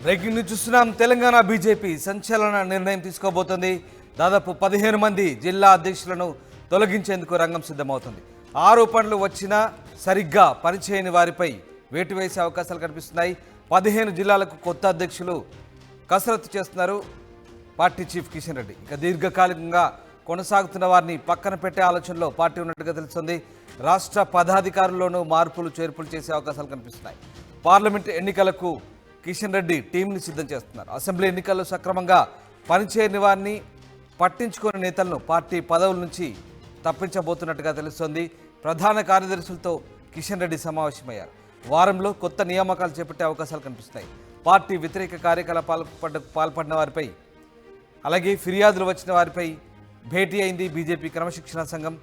Breaking news చూస్తున్నాం. Telangana BJP సంచలన నిర్ణయం తీసుకోబోతోంది. దాదాపు 15 మంది జిల్లా అధ్యక్షులను తొలగించేందుకు రంగం సిద్ధమవుతుంది. ఆరోపణలు వచ్చినా సరిగ్గా పనిచేయని వారిపై వేటు వేసే అవకాశాలు కనిపిస్తున్నాయి. 15 జిల్లాలకు కొత్త అధ్యక్షులు కసరత్తు చేస్తున్నారు పార్టీ చీఫ్ కిషన్ రెడ్డి. ఇక దీర్ఘకాలికంగా కొనసాగుతున్న వారిని పక్కన పెట్టే ఆలోచనలో పార్టీ ఉన్నట్టుగా తెలుస్తుంది. రాష్ట్ర పదాధికారుల్లోనూ మార్పులు చేర్పులు చేసే అవకాశాలు కనిపిస్తున్నాయి. పార్లమెంట్ ఎన్నికలకు కిషన్ రెడ్డి టీంని సిద్ధం చేస్తున్నారు. అసెంబ్లీ ఎన్నికల్లో సక్రమంగా పనిచేయని వారిని పట్టించుకునే నేతలను పార్టీ పదవుల నుంచి తప్పించబోతున్నట్టుగా తెలుస్తోంది. ప్రధాన కార్యదర్శులతో కిషన్ రెడ్డి సమావేశమయ్యారు. వారంలో కొత్త నియామకాలు చేపట్టే అవకాశాలు కనిపిస్తున్నాయి. పార్టీ వ్యతిరేక కార్యకలాపాలకు పాల్పడిన వారిపై, అలాగే ఫిర్యాదులు వచ్చిన వారిపై భేటీ అయింది బీజేపీ క్రమశిక్షణ సంఘం.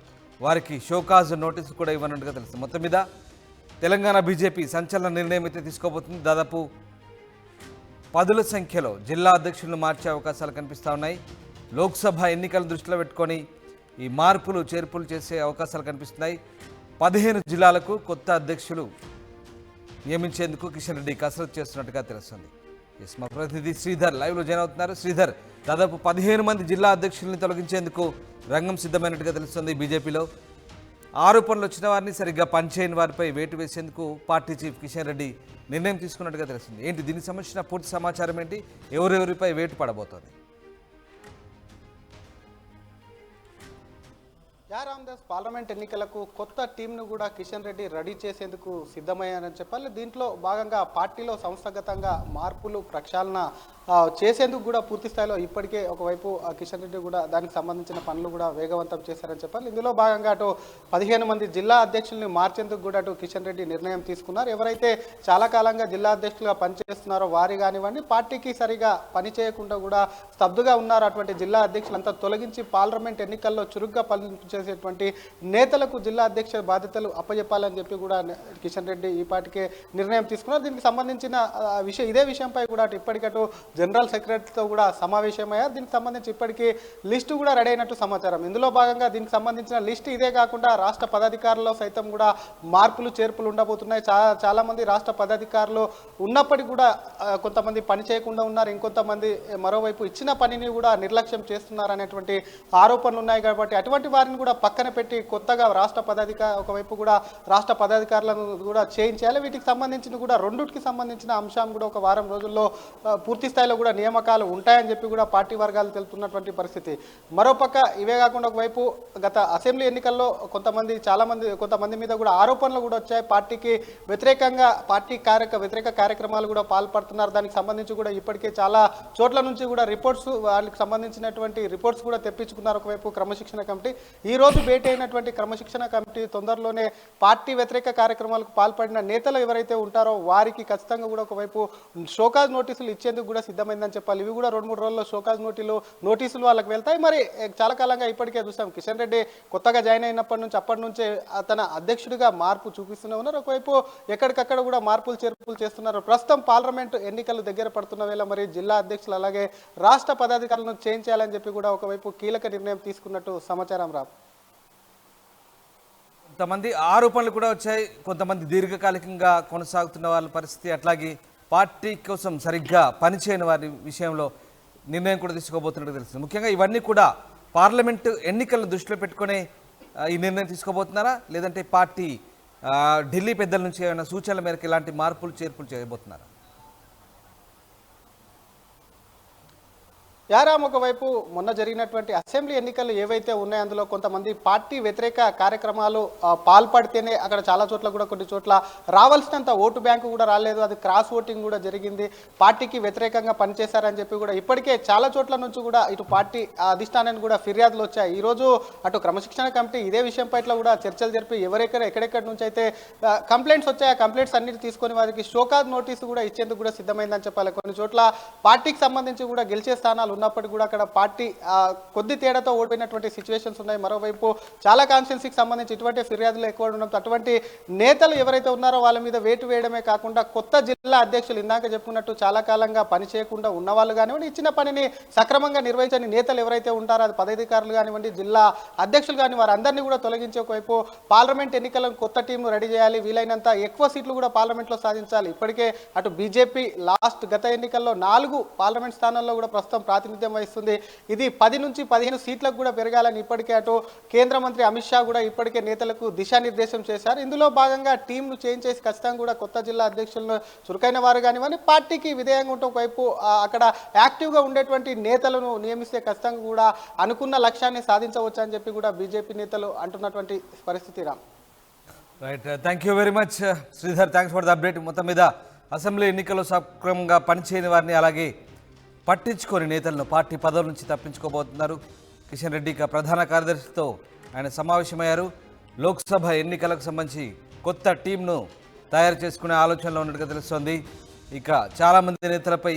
వారికి షోకాజ్ నోటీసు కూడా ఇవ్వనున్నట్టుగా తెలుస్తుంది. మొత్తం మీద తెలంగాణ బీజేపీ సంచలన నిర్ణయం అయితే తీసుకోబోతుంది. దాదాపు 10ల సంఖ్యలో జిల్లా అధ్యక్షులను మార్చే అవకాశాలు కనిపిస్తూ ఉన్నాయి. లోక్సభ ఎన్నికలను దృష్టిలో పెట్టుకొని ఈ మార్పులు చేర్పులు చేసే అవకాశాలు కనిపిస్తున్నాయి. 15 జిల్లాలకు కొత్త అధ్యక్షులు నియమించేందుకు కిషన్ రెడ్డి కసరత్తు చేస్తున్నట్టుగా తెలుస్తుంది. మా ప్రతినిధి శ్రీధర్ లైవ్లో జాయిన్ అవుతున్నారు. శ్రీధర్, దాదాపు 15 మంది జిల్లా అధ్యక్షుల్ని తొలగించేందుకు రంగం సిద్ధమైనట్టుగా తెలుస్తుంది. బీజేపీలో ఆరోపణలు వచ్చిన వారిని సరిగ్గా పనిచేయని వారిపై వేటు వేసేందుకు పార్టీ చీఫ్ కిషన్ రెడ్డి నిర్ణయం తీసుకున్నట్టుగా తెలుస్తుంది. ఏంటి దీనికి సంబంధించిన పూర్తి సమాచారం ఏంటి? ఎవరెవరిపై వేటు పడబోతోంది? రామదాస్ పార్లమెంట్ ఎన్నికలకు కొత్త టీంను కూడా కిషన్ రెడ్డి రెడీ చేసేందుకు సిద్ధమయ్యారని చెప్పాలి. దీంట్లో భాగంగా పార్టీలో సంస్థాగతంగా మార్పులు ప్రక్షాళన చేసేందుకు కూడా పూర్తి స్థాయిలో ఇప్పటికే ఒకవైపు కిషన్ రెడ్డి కూడా దానికి సంబంధించిన పనులు కూడా వేగవంతం చేశారని చెప్పాలి. ఇందులో భాగంగా అటు 15 మంది జిల్లా అధ్యక్షుల్ని మార్చేందుకు కూడా అటు కిషన్ రెడ్డి నిర్ణయం తీసుకున్నారు. ఎవరైతే చాలా కాలంగా జిల్లా అధ్యక్షులుగా పనిచేస్తున్నారో వారి కానివ్వండి, పార్టీకి సరిగా పని చేయకుండా కూడా స్తబ్దుగా ఉన్నారు అటువంటి జిల్లా అధ్యక్షులంతా తొలగించి పార్లమెంట్ ఎన్నికల్లో చురుగ్గా పనిచేసేటువంటి నేతలకు జిల్లా అధ్యక్ష బాధ్యతలు అప్పచెప్పాలని చెప్పి కూడా కిషన్ రెడ్డి ఈ పార్టీకే నిర్ణయం తీసుకున్నారు. దీనికి సంబంధించిన ఇదే విషయంపై కూడా అటు ఇప్పటికటు జనరల్ సెక్రటరీతో కూడా సమావేశమయ్యారు. దీనికి సంబంధించి ఇప్పటికీ లిస్టు కూడా రెడీ అయినట్టు సమాచారం. ఇందులో భాగంగా దీనికి సంబంధించిన లిస్టు ఇదే కాకుండా రాష్ట్ర పదాధికారుల్లో సైతం కూడా మార్పులు చేర్పులు ఉండబోతున్నాయి. చాలా మంది రాష్ట్ర పదాధికారులు ఉన్నప్పటికీ కూడా కొంతమంది పని చేయకుండా ఉన్నారు. ఇంకొంతమంది మరోవైపు ఇచ్చిన పనిని కూడా నిర్లక్ష్యం చేస్తున్నారు అనేటువంటి ఆరోపణలు ఉన్నాయి. కాబట్టి అటువంటి వారిని కూడా పక్కన పెట్టి కొత్తగా ఒకవైపు కూడా రాష్ట్ర పదాధికారులను కూడా చేయించాలి. వీటికి సంబంధించిన కూడా రెండుకి సంబంధించిన అంశం కూడా ఒక వారం రోజుల్లో పూర్తి స్థాయిలో కూడా నియామకాలు ఉంటాయని చెప్పి కూడా పార్టీ వర్గాలు తెలుపుతున్నటువంటి పరిస్థితి. మరోపక్క ఇవే కాకుండా ఒకవైపు గత అసెంబ్లీ ఎన్నికల్లో కొంతమంది మీద కూడా ఆరోపణలు కూడా వచ్చాయి. పార్టీకి వ్యతిరేకంగా వ్యతిరేక కార్యక్రమాలు కూడా పాల్పడుతున్నారు. దానికి సంబంధించి కూడా ఇప్పటికే చాలా చోట్ల నుంచి కూడా వాళ్ళకి సంబంధించినటువంటి రిపోర్ట్స్ కూడా తెప్పించుకున్నారు ఒకవైపు క్రమశిక్షణ కమిటీ. ఈ రోజు భేటీ అయినటువంటి క్రమశిక్షణ కమిటీ తొందరలోనే పార్టీ వ్యతిరేక కార్యక్రమాలకు పాల్పడిన నేతలు ఎవరైతే ఉంటారో వారికి ఖచ్చితంగా కూడా ఒకవైపు షోకాజ్ నోటీసులు ఇచ్చేందుకు కూడా సిద్ధమైందని చెప్పాలి. ఇవి కూడా 2-3 రోజుల్లో షోకాజ్ నోటీసులు వాళ్ళకి వెళ్తాయి. మరి చాలా కాలంగా ఇప్పటికే చూసాం కిషన్ రెడ్డి కొత్తగా జాయిన్ అప్పటి నుంచే తన అధ్యక్షుడిగా మార్పు చూపిస్తూనే ఉన్నారు. ఒకవైపు ఎక్కడికక్కడ కూడా మార్పులు చేర్పులు చేస్తున్నారు. ప్రస్తుతం పార్లమెంట్ ఎన్నికలు దగ్గర పడుతున్న వేళ మరి జిల్లా అధ్యక్షులు అలాగే రాష్ట్ర పదాధికారులను చేంజ్ చేయాలని చెప్పి కూడా ఒకవైపు కీలక నిర్ణయం తీసుకున్నట్టు సమాచారం. కొంతమంది ఆరోపణలు కూడా వచ్చాయి. కొంతమంది దీర్ఘకాలికంగా కొనసాగుతున్న వాళ్ళ పరిస్థితి, అట్లాగే పార్టీ కోసం సరిగ్గా పనిచేయని వారి విషయంలో నిర్ణయం కూడా తీసుకోబోతున్నట్టు తెలుస్తుంది. ముఖ్యంగా ఇవన్నీ కూడా పార్లమెంటు ఎన్నికలను దృష్టిలో పెట్టుకునే ఈ నిర్ణయం తీసుకోబోతున్నారా, లేదంటే పార్టీ ఢిల్లీ పెద్దల నుంచి ఏమైనా సూచనల మేరకు ఇలాంటి మార్పులు చేర్పులు చేయబోతున్నారా? యారామ్, ఒకవైపు మొన్న జరిగినటువంటి అసెంబ్లీ ఎన్నికలు ఏవైతే ఉన్నాయో అందులో కొంతమంది పార్టీ వ్యతిరేక కార్యక్రమాలు పాల్పడితేనే అక్కడ చాలా చోట్ల కూడా కొన్ని చోట్ల రావాల్సినంత ఓటు బ్యాంకు కూడా రాలేదు. అది క్రాస్ ఓటింగ్ కూడా జరిగింది. పార్టీకి వ్యతిరేకంగా పనిచేశారని చెప్పి కూడా ఇప్పటికే చాలా చోట్ల నుంచి కూడా ఇటు పార్టీ అధిష్టానానికి కూడా ఫిర్యాదులు వచ్చాయి. ఈరోజు అటు క్రమశిక్షణ కమిటీ ఇదే విషయం పట్ల కూడా చర్చలు జరిపి ఎక్కడెక్కడి నుంచి అయితే కంప్లైంట్స్ వచ్చాయి ఆ కంప్లైంట్స్ అన్నిటి తీసుకొని వారికి షోకాజ్ నోటీసు కూడా ఇచ్చేందుకు కూడా సిద్ధమైందని చెప్పాలి. కొన్ని చోట్ల పార్టీకి సంబంధించి కూడా గెలిచే స్థానాలు ఉన్నప్పటికీ కూడా అక్కడ పార్టీ కొద్ది తేడాతో ఓడిపోయినటువంటి సిచ్యువేషన్స్ ఉన్నాయి. మరోవైపు చాలా కాన్స్టిట్యున్సీకి సంబంధించి ఇటువంటి ఫిర్యాదులు ఎక్కువ ఉండడంతో అటువంటి నేతలు ఎవరైతే ఉన్నారో వాళ్ళ మీద వేటు వేయడమే కాకుండా కొత్త జిల్లా అధ్యక్షులు ఇందాక చెప్పుకున్నట్టు చాలా కాలంగా పని చేయకుండా ఉన్నవాళ్ళు కానివ్వండి, ఇచ్చిన పనిని సక్రమంగా నిర్వహించని నేతలు ఎవరైతే ఉంటారో అది పదాధికారులు కానివ్వండి, జిల్లా అధ్యక్షులు కానీ వారందరినీ కూడా తొలగించే ఒకవైపు పార్లమెంట్ ఎన్నికలను కొత్త టీంను రెడీ చేయాలి, వీలైనంత ఎక్కువ సీట్లు కూడా పార్లమెంట్లో సాధించాలి. ఇప్పటికే అటు బీజేపీ గత ఎన్నికల్లో 4 పార్లమెంట్ స్థానాల్లో కూడా ప్రస్తుతం ప్రాతినిధ్యం వహిస్తుంది. ఇది 10 నుంచి 15 సీట్లకు కూడా పెరగాలని ఇప్పటికే అటు కేంద్ర మంత్రి అమిత్ షా కూడా ఇప్పటికే నేతలకు దిశానిర్దేశం చేశారు. ఇందులో భాగంగా టీంను చేంజ్ చేసి ఖచ్చితంగా కూడా కొత్త జిల్లా అధ్యక్షులను చురుకైన వారు కానివ్వండి, పార్టీకి విధేయంగా ఉంటే ఒకవైపు అక్కడ యాక్టివ్గా ఉండేటువంటి నేతలను నియమిస్తే ఖచ్చితంగా కూడా అనుకున్న లక్ష్యాన్ని సాధించవచ్చు అని చెప్పి కూడా బీజేపీ నేతలు అంటున్నటువంటి పరిస్థితి. Ram, right, thank you very much Sridhar, thanks for the update. మొత్తం మీద అసెంబ్లీ ఎన్నికల్లో సక్రమంగా పనిచేయని వారిని అలాగే పట్టించుకొని నేతలను పార్టీ పదవుల నుంచి తప్పించుకోబోతున్నారు. కిషన్ రెడ్డి ప్రధాన కార్యదర్శితో ఆయన సమావేశమయ్యారు. లోక్సభ ఎన్నికలకు సంబంధించి కొత్త టీంను తయారు చేసుకునే ఆలోచనలో ఉన్నట్టుగా తెలుస్తోంది. ఇక చాలామంది నేతలపై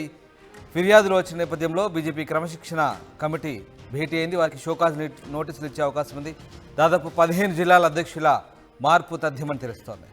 ఫిర్యాదులు వచ్చిన నేపథ్యంలో బీజేపీ క్రమశిక్షణ కమిటీ భేటీ అయింది. వారికి షోకాజ్ నోటీసులు ఇచ్చే అవకాశం ఉంది. దాదాపు 15 జిల్లాల అధ్యక్షుల మార్పు తథ్యమని తెలుస్తోంది.